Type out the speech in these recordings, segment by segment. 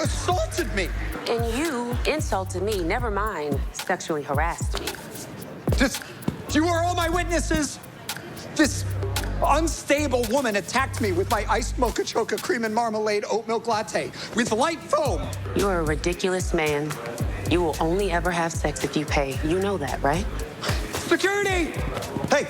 assaulted me. And you insulted me, never mind sexually harassed me. You are all my witnesses. This unstable woman attacked me with my iced mocha choca cream and marmalade oat milk latte with light foam. You're a ridiculous man. You will only ever have sex if you pay. You know that, right? Security! Hey!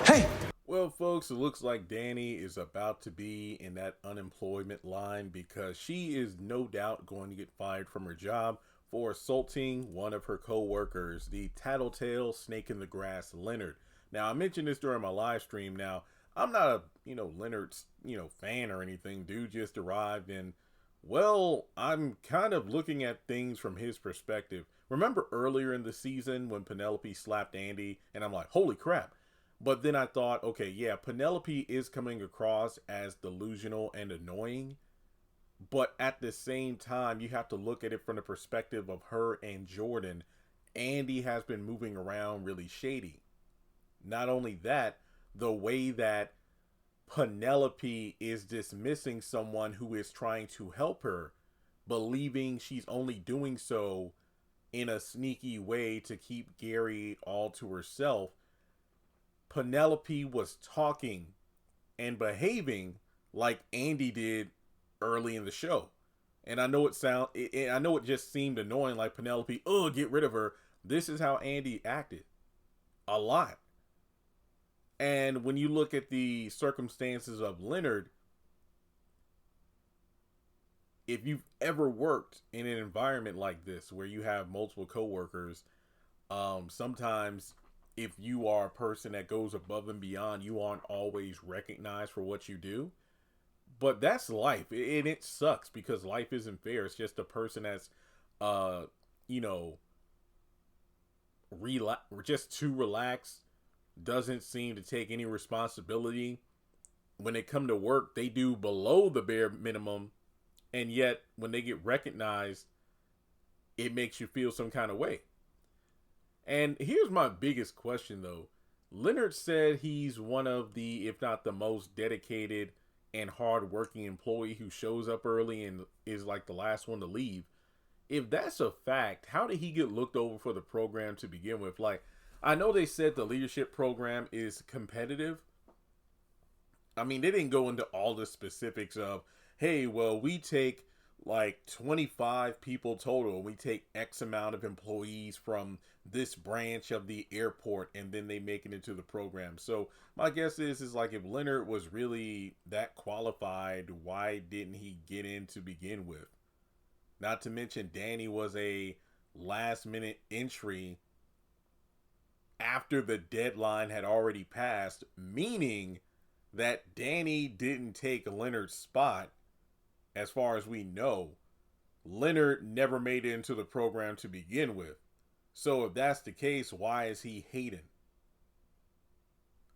Hey! Well, folks, it looks like Danni is about to be in that unemployment line because she is no doubt going to get fired from her job for assaulting one of her co-workers, the tattletale snake in the grass, Leonard. Now, I mentioned this during my live stream. Now, I'm not a, Leonard's, fan or anything. Dude just arrived and, well, I'm kind of looking at things from his perspective. Remember earlier in the season when Penelope slapped Andy and I'm like, holy crap. But then I thought, okay, yeah, Penelope is coming across as delusional and annoying. But at the same time, you have to look at it from the perspective of her and Jordan. Andy has been moving around really shady. Not only that, the way that Penelope is dismissing someone who is trying to help her, believing she's only doing so in a sneaky way to keep Gary all to herself. Penelope was talking and behaving like Andy did early in the show. And I know it just seemed annoying, like Penelope, get rid of her. This is how Andy acted a lot. And when you look at the circumstances of Leonard, if you've ever worked in an environment like this where you have multiple coworkers, sometimes if you are a person that goes above and beyond, you aren't always recognized for what you do. But that's life, and it sucks because life isn't fair. It's just a person that's, just too relaxed, doesn't seem to take any responsibility. When they come to work, they do below the bare minimum, and yet when they get recognized, it makes you feel some kind of way. And here's my biggest question, though. Leonard said he's one of the, if not the most dedicated and hardworking employee who shows up early and is like the last one to leave. If that's a fact, how did he get looked over for the program to begin with? Like, I know they said the leadership program is competitive. I mean, they didn't go into all the specifics of, hey, well, we take like 25 people total. We take X amount of employees from this branch of the airport, and then they make it into the program. So my guess is like, if Leonard was really that qualified, why didn't he get in to begin with? Not to mention Danni was a last minute entry after the deadline had already passed, meaning that Danni didn't take Leonard's spot. As far as we know, Leonard never made it into the program to begin with. So if that's the case, why is he hating?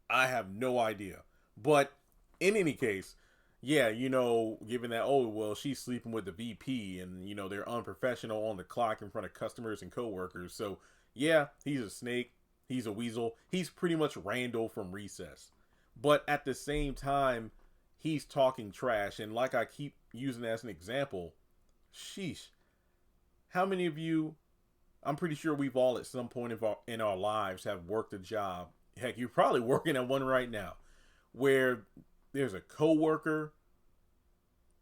I have no idea. But in any case, yeah, given that, she's sleeping with the VP and, they're unprofessional on the clock in front of customers and coworkers. So yeah, he's a snake. He's a weasel. He's pretty much Randall from Recess. But at the same time, he's talking trash. And like I keep using as an example, sheesh, how many of you, I'm pretty sure we've all at some point in our lives have worked a job. Heck, you're probably working at one right now where there's a coworker,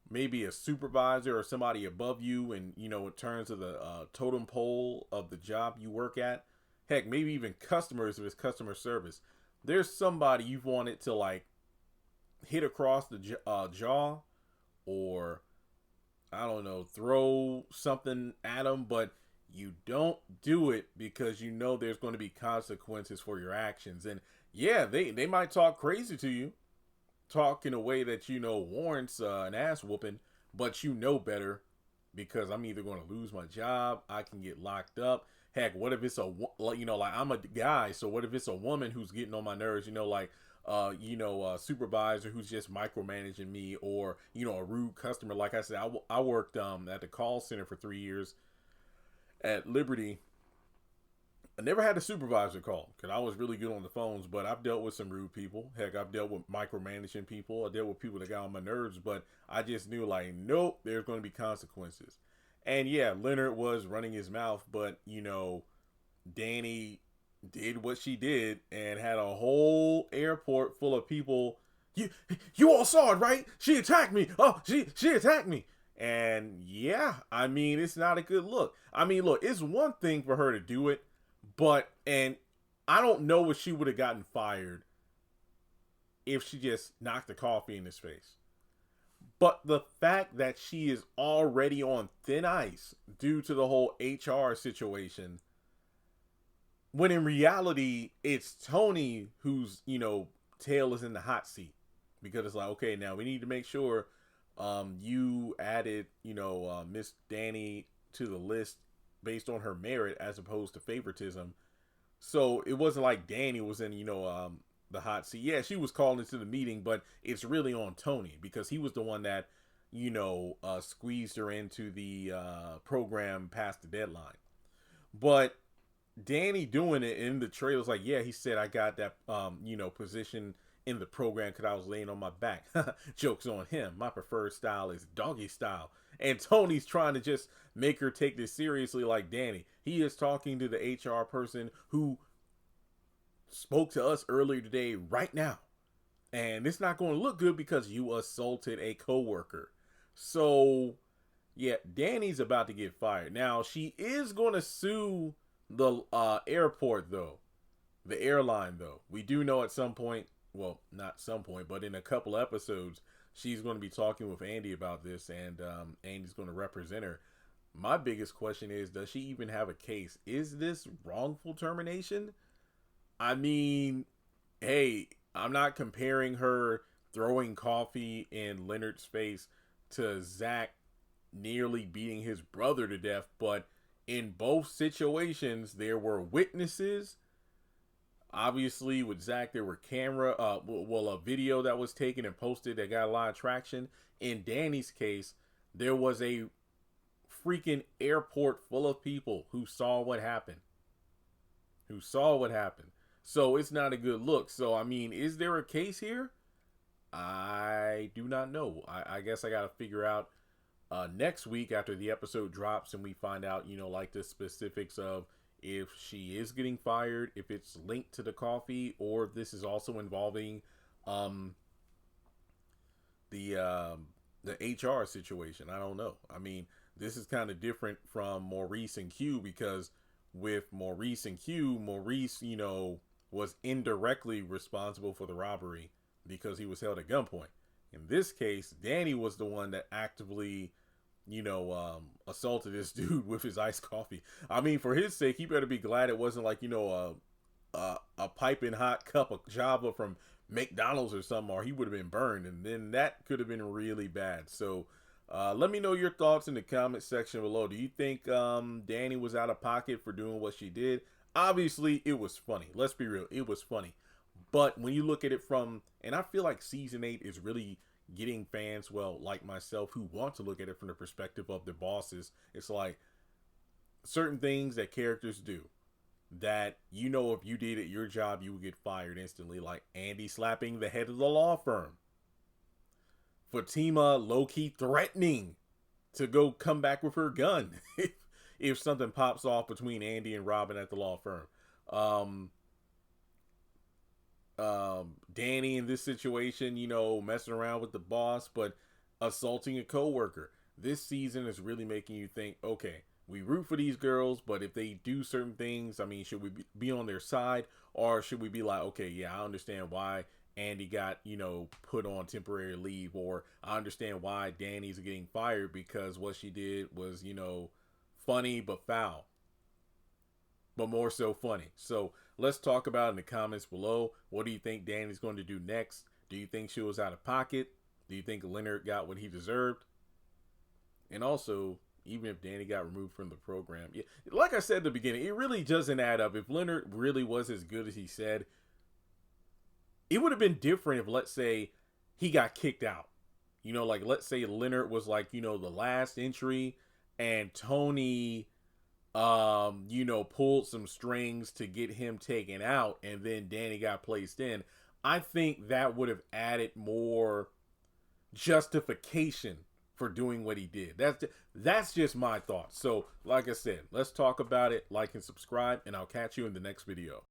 maybe a supervisor or somebody above you. And, in terms of the totem pole of the job you work at, heck, maybe even customers if it's customer service. There's somebody you've wanted to like hit across the jaw, or I don't know, throw something at them, but you don't do it because there's going to be consequences for your actions. And yeah, they might talk crazy to you, talk in a way that warrants an ass whooping, but better, because I'm either going to lose my job, I can get locked up. Heck, what if it's I'm a guy, so what if it's a woman who's getting on my nerves, a supervisor who's just micromanaging me, or, a rude customer. Like I said, I worked at the call center for 3 years at Liberty, I never had a supervisor call because I was really good on the phones, but I've dealt with some rude people. Heck, I've dealt with micromanaging people. I dealt with people that got on my nerves, but I just knew like, nope, there's going to be consequences. And yeah, Leonard was running his mouth, but you know, Danni did what she did and had a whole airport full of people. You all saw it, right? She attacked me. Oh, she attacked me. And yeah, I mean, it's not a good look. I mean, look, it's one thing for her to do it, but, and I don't know if she would have gotten fired if she just knocked the coffee in his face. But the fact that she is already on thin ice due to the whole HR situation, when in reality, it's Tony whose, you know, tail is in the hot seat. Because it's like, okay, now we need to make sure you added, you know, Miss Danni to the list based on her merit as opposed to favoritism. So it wasn't like Danni was in, you know, the hot seat. Yeah, she was called into the meeting, but it's really on Tony because he was the one that, you know, squeezed her into the program past the deadline. But Danni doing it in the trailer was like, yeah, he said I got that, you know, position in the program because I was laying on my back. Joke's on him. My preferred style is doggy style. And Tony's trying to just make her take this seriously like Danni. He is talking to the HR person who spoke to us earlier today right now. And it's not going to look good because you assaulted a coworker. So, yeah, Danni's about to get fired. Now, she is going to sue the airport, though. The airline, though. We do know at some point, well, not some point, but in a couple episodes, she's going to be talking with Andy about this, and Andy's going to represent her. My biggest question is, does she even have a case? Is this wrongful termination? I mean, hey, I'm not comparing her throwing coffee in Leonard's face to Zach nearly beating his brother to death, but in both situations, there were witnesses. Obviously, with Zach, there were a video that was taken and posted that got a lot of traction. In Danni's case, there was a freaking airport full of people who saw what happened. So it's not a good look. So, I mean, is there a case here? I do not know. I guess I got to figure out next week after the episode drops and we find out, you know, like the specifics of if she is getting fired, if it's linked to the coffee, or if this is also involving the HR situation. I don't know. I mean, this is kind of different from Maurice and Q because with Maurice and Q, Maurice, you know, was indirectly responsible for the robbery because he was held at gunpoint. In this case, Danni was the one that actively, you know, assaulted this dude with his iced coffee. I mean, for his sake, he better be glad it wasn't like, you know, a piping hot cup of Java from McDonald's or something, or he would have been burned, and then that could have been really bad. So, let me know your thoughts in the comment section below. Do you think Danni was out of pocket for doing what she did? Obviously, it was funny. Let's be real. It was funny. But when you look at it from, and I feel like season 8 is really getting fans, well, like myself, who want to look at it from the perspective of the bosses. It's like certain things that characters do that, you know, if you did at your job, you would get fired instantly. Like Andy slapping the head of the law firm. Fatima low-key threatening to go come back with her gun if something pops off between Andy and Robin at the law firm. Danni in this situation, you know, messing around with the boss, but assaulting a coworker. This season is really making you think, okay, we root for these girls, but if they do certain things, I mean, should we be on their side, or should we be like, okay, yeah, I understand why Andy got, you know, put on temporary leave, or I understand why Danni's getting fired because what she did was, you know, funny but foul. But more so funny. So let's talk about it in the comments below. What do you think Danni's going to do next? Do you think she was out of pocket? Do you think Leonard got what he deserved? And also, even if Danni got removed from the program, yeah, like I said at the beginning, it really doesn't add up. If Leonard really was as good as he said, it would have been different if, let's say, he got kicked out. You know, like, let's say Leonard was like, you know, the last entry and Tony you know, pulled some strings to get him taken out, and then Danni got placed in, I think that would have added more justification for doing what he did. That's just my thoughts. So, like I said, let's talk about it. Like and subscribe, and I'll catch you in the next video.